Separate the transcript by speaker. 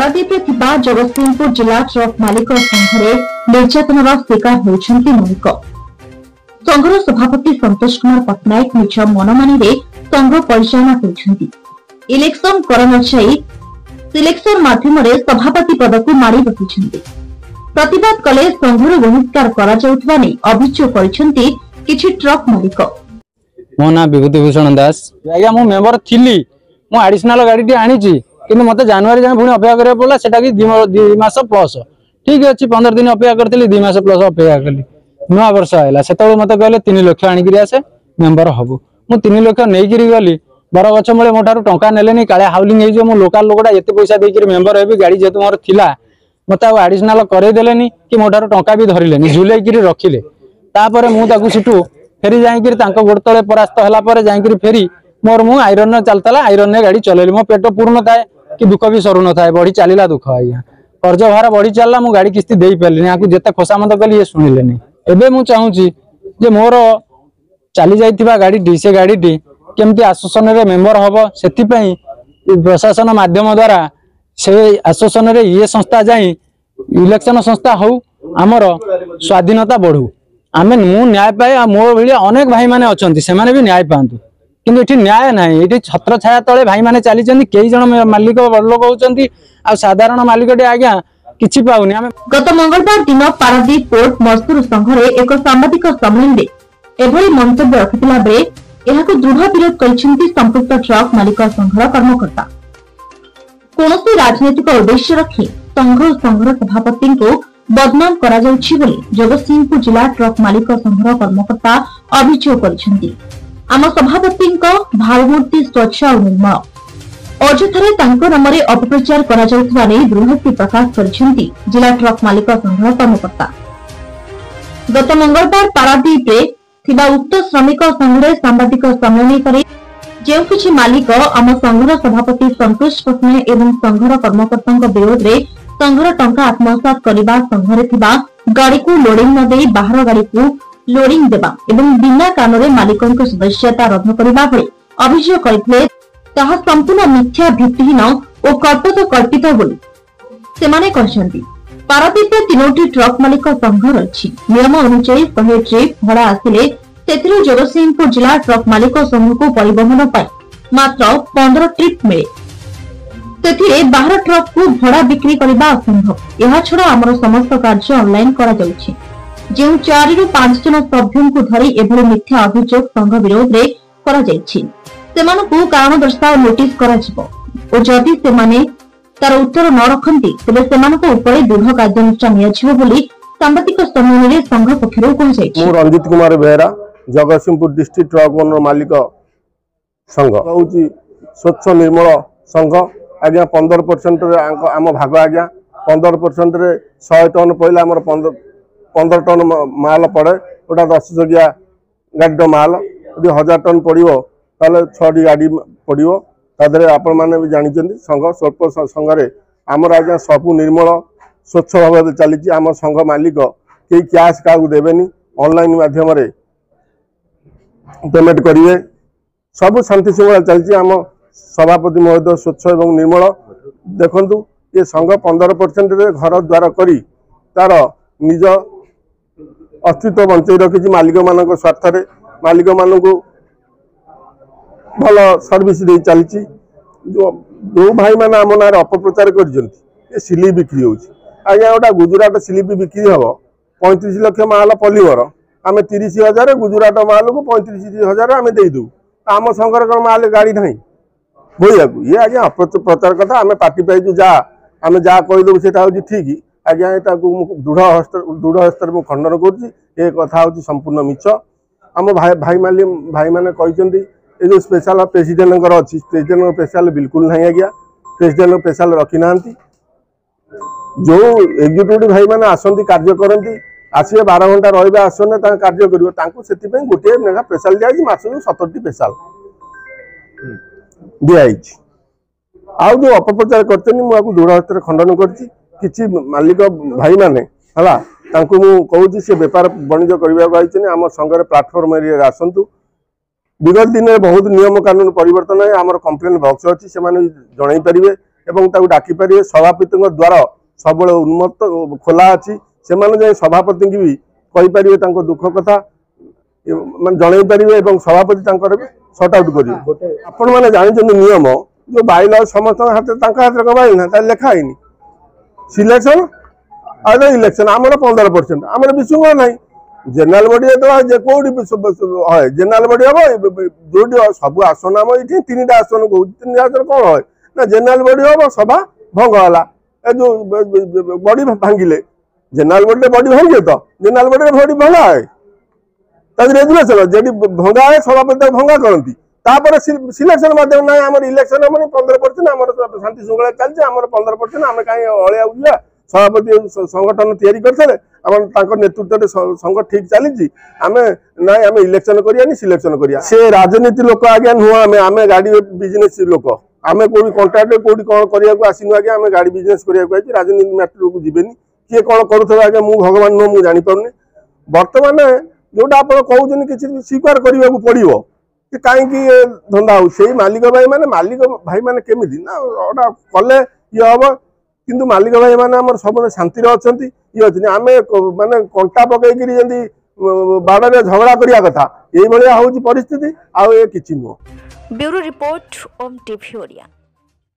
Speaker 1: पारादीप जगतसिंहपुर जिला ट्रक मालिक संघरे निर्यातनार शिकार होती मालिक। संघर सभापति संतोष कुमार पट्टनायक निज मनमानी संघ परिचालना कर इलेक्शन कर नई सिलेक्शन माध्यम सभापति पद को माड़ी बसी प्रतिवाद कले संघर बहिष्कार अभियोग कर ट्रक मालिक।
Speaker 2: मो ना विभूतिभूषण दास आज्ञा मु मेंबर थी मु एडिशनल गाड़ी आनी कि मत जनवरी जाए पुणी अपेक्षा करा पड़ा सेटा कि 2 मास प्लस ठीक अच्छे 15 दिन अपेक्षा करी 2 मास प्लस अपेक्षा कली नुआ वर्ष है से मत कहले 3 लाख आनिक आसे मेंबर हबू मु 3 लाख नहीं गली बर गछ मूले मोठार टंका नेले काले हाउलिंग हो लोकाल लोकटा ये पैसा देकर मेंबर हेबी गाड़ी जेहतु मोर थिला मत एडिशनल करदेले कि मोठार टंका भी धरले झुलेक रखिले तापर मुझे सीटू फेरी जाइए गोड़ तले परास्त है जाइए फेरी मोर मु आईरन चलता आईरन गाड़ी चलैली मो पेट पूर्ण थाए कि दुख भी सरू न थाए बढ़ी चलला दुख आज्ञा कर्ज भार बढ़ी चलला मु गाड़ी किस्ती दे पारे आपको जिते खोसामत कली ये शुणिले एबे मु चाहूँगी जे मोर चली जाइथिबा गाड़ी से गाड़ी केमती आश्वासन रे मेंबर हम से प्रशासन माध्यम द्वारा से आश्वासन रे ये संस्था जाई इलेक्शन संस्था हो आमर स्वाधीनता बढ़ू आमे मु न्याय पाए मो भाई अनेक भाई माने अच्छे से माने भी न्याय पातु किंतु ये न्याय ना ये छत्र छाया तले भाई माने चली कई जन मालिक बड़ लोक होती साधारण मालिक आज्ञा किछि पाउनी।
Speaker 1: गत मंगलवार दिन पारादीप पोर्ट मजदूर संघरे एक सांबादिक सम्मेलन एभली मंतव्य रखिथिला बेले एहाको दृढ़ विरोध करिसेंती संपुक्त ट्रक मालिक संघर कर्मकर्ता। कोनोसी राजनीतिक उद्देश्य रखी संघर सभापति को बदनाम करा जाउछि बोली जगतसिंहपुर जिला ट्रक मालिक संघर कर्मकर्ता अभियोग करिसेंती। आम सभापति भावमूर्ति स्वच्छ और निर्मल अଯଥାରେ ତାଙ୍କ ନାମରେ ଅପପ୍ରଚାର କରାଯାଉଥିବା ନେଇ ଦୃଢ଼ୋକ୍ତି ପ୍ରକାଶ କରିଛନ୍ତି ଜିଲ୍ଲା ଟ୍ରକ୍ ମାଲିକ ସଂଘର କର୍ମକର୍ତ୍ତା। ଗତ ମଙ୍ଗଳବାର ପାରାଦୀପରେ ଥିବା ଉକ୍ତ ଶ୍ରମିକ ସଂଘରେ ସାମ୍ବାଦିକ ସମ୍ମିଳନୀ କରି ଯେଉଁ କିଛି ମାଲିକ ଆମ ସଂଘର ସଭାପତି ସନ୍ତୋଷ ପଟ୍ଟନାୟକ ଏବଂ ସଂଘର କର୍ମକର୍ତ୍ତାଙ୍କ ବିରୋଧରେ ସଂଘର ଟଙ୍କା ଆତ୍ମସାତ କରିବା ସଂଘରେ ଥିବା ଗାଡିକୁ ଲୋଡିଂ ନ ଦେଇ ବାହାର ଗାଡିକୁ लोडिंग देवा एवं बिना कानून मालिकों सदस्यता रद्द करने भली अभियोग करथिले ताहा संपूर्ण मिथ्या भित्तिहीन और कल्पित बोली सेमाने कहछंती। पारादीप 3टी ट्रक मालिक संघ रही नियम अनुसार 100 ट्रिप भड़ा आसिले सेथिरु जगतसिंहपुर जिला ट्रक मालिक संघ को परिवहन पाई मात्र 15 ट्रिप मिले सेथिरे बाहर ट्रक को भड़ा बिक्री करबा असंभव। यह छड़ा आमर समस्त कार्य ऑनलाइन करा जाउछि जो 4 ରୁ 5 जन सभ्यों को धरी एभली मिथ्या अभियोग संघ विरोध रे करा जायछि सेमानकु कारण दर्शाओ नोटिस करा जिवो और जदि सेमाने तार उत्तर न रखंती तबे सेमानक ऊपर दृढ़ कार्यानुष्ठान नियाजिवो बोली सांबादिक सम्मेलन रे संघ पक्षरु कहि जायछि।
Speaker 3: मु Ranjit Kumar Behera Jagatsinghpur district truck owner मालिक संघ होउछि स्वच्छ निर्मल संघ आज्ञा 15% रे आम भाग आज्ञा 15% रे 100 टन पइला हमर 15 टन माल पड़े गोटा 10 चकिया गाड़ी माल यदि 1000 टन पड़ो ताले 6टी गाड़ी पड़ो तादरे आपण मैंने भी जानते संघ स्वल्प संघरे आमर आज्ञा सबू निर्मल स्वच्छ भाव चली आम संघ मालिक कई कैश क्या देवेनि ऑनलाइन माध्यम पेमेंट करेंगे सब शांति श्रृंखला चलती आम सभापति महोदय स्वच्छ एवं निर्मल देखु ये संघ 15% घर द्वार करी तार निज अस्तित्व बंचाई रखी मालिक मान स्वार्थ मालिक मान भल सर्विस दे चली जो भाई मैंने आम ना अपप्रचार कर सिली बिक्री हो आज्ञा गोटा गुजराट सिली बिक्री हम 35 लाख माल पलिवर आम 30,000 गुजराट माल को 35,000 आम देदू आम संघर कौन माल गाड़ी ना बोया ये आज्ञा अपप्रचार कथा आम पार्टी पाई आम जहाँ कहीदेव से ठीक आज्ञा दृढ़ हस्तर मुझे खंडन कर कथा हूँ संपूर्ण मिछ आम भाई मैंने कहते ये जो स्पेशल प्रेसिडेंट अच्छी प्रेसिडेंट स्पेशल बिल्कुल नहीं आज्ञा प्रेसिडेंट स्पेशल रखी ना जो एग्जीक्यूटिव भाई मैंने आसती कार्य करती आसवे 12 घंटा रही आसने कार्य कर गोटे मेगा स्पेशल दिखाई मासू 70टी स्पेशल दिखाई आउ जो अपप्रचार करते मुझे दृढ़ हस्तर खंडन कर मालिक भाई मैंने है कहूँ सी बेपार वाणिज्य करने आम संघर प्लाटफर्म एरिया आसतु विगत दिन में बहुत नियम कानून परिवर्तन है आम कम्प्लेन बक्स अच्छी से जन पारे एवं ताकू डाकी पारे सभापति द्वार सब उन्मत्त खोला अच्छी से सभापति की भी कहीपर दुख कथा जन पारे सभापति सर्ट आउट करेंगे आपण मैंने जानते नियम जो बाइल समस्त हाथ बाइल ना लिखाई सिलेक्शन और इलेक्शन आमर 15% आम विशृंखला ना जेनेल बॉडी जो कौटी जेनेल बॉडी हम जो सब आसन आम ये 3टा आसन कौ 3टा आसन कौन है ना जेनेल बॉडी हम सभा भंगला जो बॉडी भांगिले जेनेल बॉडी बॉडी भांगे तो जेनेल बॉडी बॉडी भंगा है रेजुलेसन जेडी भंगा है सभापति भंगा करती सिलेक्शन माध्यम ना आम इलेक्शन हम 15% आम शांति श्रृंखला चलती आम 15% आम कहीं अलिया सभापति संगठन तैयारी करते नेतृत्व संघ ठीक चली आम ना आम इलेक्शन करियानी सिलेक्शन करिया से राजनीति लोक आज्ञा नुह आम गाड़ी बिजनेस लोक आम कौटी कंट्राक्ट कौटी कौन करने आसनु आज्ञा आम गाड़ी बिजनेस करने राजनीति मैटर को जीवेनी किए कौन करुवा आज्ञा मुझे भगवान नुह मुझे जापारे बर्तमान जोटा आप कहते किसी स्वीकार करने को पड़ो कहीं धंदा हो से मालिक भाई मैंने केमी ना गोटा कले ये हम किंतु मालिक भाई मैंने सब शांति अच्छा ये अच्छे आम मानने कंटा पकईकि बाड़े झगड़ा करने कथा ये हूँ परिस्थिति आउ कि नुह।
Speaker 4: ब्यूरो रिपोर्ट ओम टीवी ओडिया।